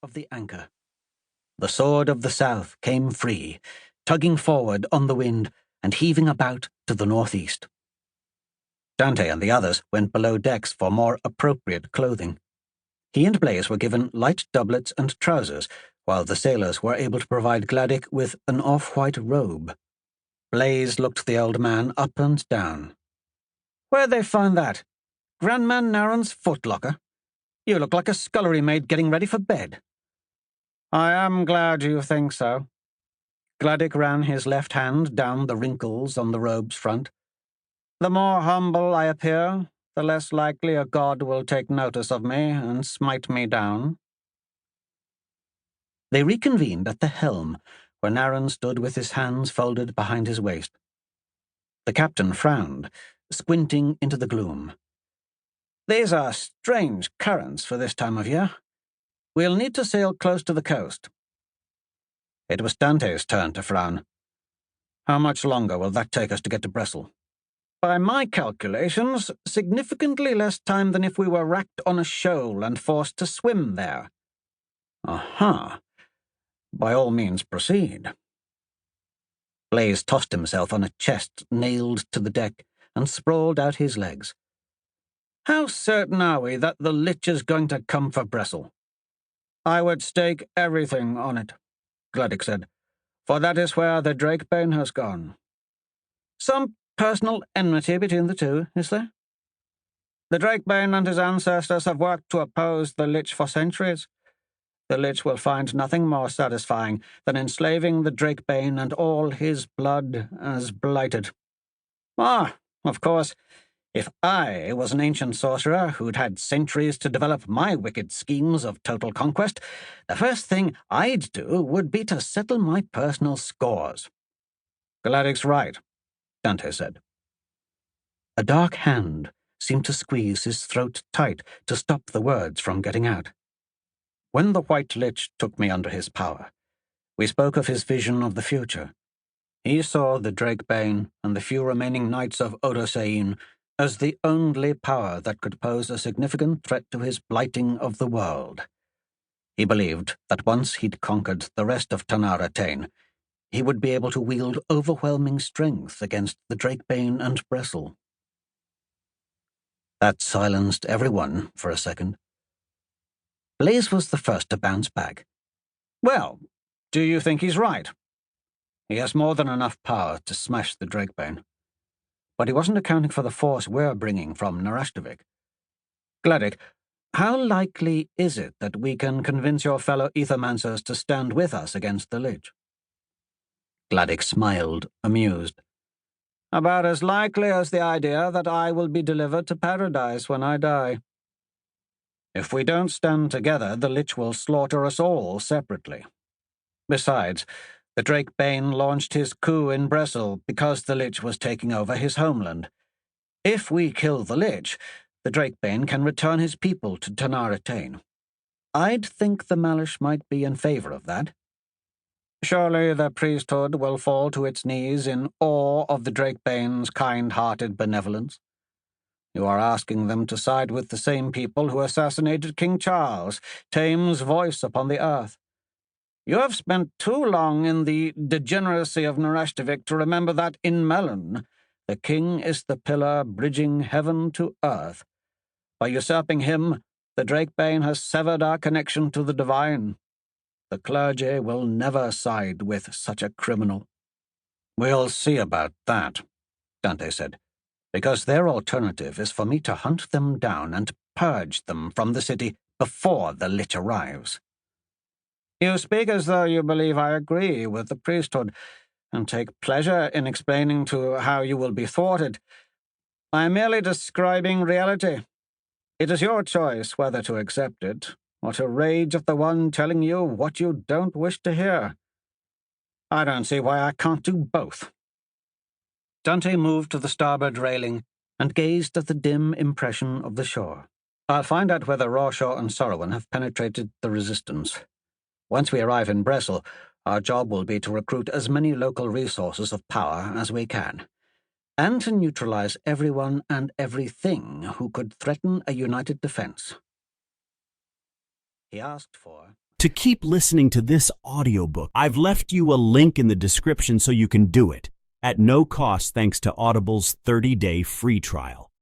of the anchor. The sword of the south came free, tugging forward on the wind and heaving about to the northeast. Dante and the others went below decks for more appropriate clothing. He and Blaise were given light doublets and trousers, while the sailors were able to provide Gladdick with an off-white robe. Blaise looked the old man up and down. "Where'd they find that? Grandman Naren's footlocker? You look like a scullery maid getting ready for bed." "I am glad you think so." Gladdick ran his left hand down the wrinkles on the robe's front. "The more humble I appear, the less likely a god will take notice of me and smite me down." They reconvened at the helm, where Naren stood with his hands folded behind his waist. The captain frowned, squinting into the gloom. "These are strange currents for this time of year. We'll need to sail close to the coast." It was Dante's turn to frown. "How much longer will that take us to get to Bressel?" "By my calculations, significantly less time than if we were wracked on a shoal and forced to swim there." "Aha. By all means proceed." Blaise tossed himself on a chest nailed to the deck and sprawled out his legs. "How certain are we that the Lich is going to come for Bressel?" "I would stake everything on it," Gladdick said, "for that is where the Drakebane has gone." "Some personal enmity between the two, is there?" "The Drakebane and his ancestors have worked to oppose the Lich for centuries. The Lich will find nothing more satisfying than enslaving the Drakebane and all his blood as blighted. Of course, if I was an ancient sorcerer who'd had centuries to develop my wicked schemes of total conquest, the first thing I'd do would be to settle my personal scores." "Gladdick's right," Dante said. A dark hand seemed to squeeze his throat tight to stop the words from getting out. "When the White Lich took me under his power, we spoke of his vision of the future. He saw the Drakebane and the few remaining knights of Odosain as the only power that could pose a significant threat to his blighting of the world. He believed that once he'd conquered the rest of Tanara Tain, he would be able to wield overwhelming strength against the Drakebane and Bressel." That silenced everyone for a second. Blaise was the first to bounce back. "Well, do you think he's right?" "He has more than enough power to smash the Drakebane. But he wasn't accounting for the force we're bringing from Narashtovik. Gladdick, how likely is it that we can convince your fellow Ethermancers to stand with us against the Lich?" Gladdick smiled, amused. "About as likely as the idea that I will be delivered to paradise when I die. If we don't stand together, the Lich will slaughter us all separately. Besides, the Drakebane launched his coup in Bressel because the Lich was taking over his homeland. If we kill the Lich, the Drakebane can return his people to Tanara Tain. I'd think the Malish might be in favor of that. Surely the priesthood will fall to its knees in awe of the Drakebane's kind-hearted benevolence. You are asking them to side with the same people who assassinated King Charles, Thames' voice upon the earth. You have spent too long in the degeneracy of Narashtovik to remember that in Melon, the king is the pillar bridging heaven to earth. By usurping him, the Drakebane has severed our connection to the divine. The clergy will never side with such a criminal." "We'll see about that," Dante said, "because their alternative is for me to hunt them down and purge them from the city before the Lich arrives." "You speak as though you believe I agree with the priesthood and take pleasure in explaining to how you will be thwarted. I am merely describing reality. It is your choice whether to accept it or to rage at the one telling you what you don't wish to hear. I don't see why I can't do both." Dante moved to the starboard railing and gazed at the dim impression of the shore. "I'll find out whether Rorschach and Sorrowan have penetrated the resistance. Once we arrive in Bressel, our job will be to recruit as many local resources of power as we can, and to neutralize everyone and everything who could threaten a united defense." He asked for To keep listening to this audiobook, I've left you a link in the description so you can do it, at no cost thanks to Audible's 30-day free trial.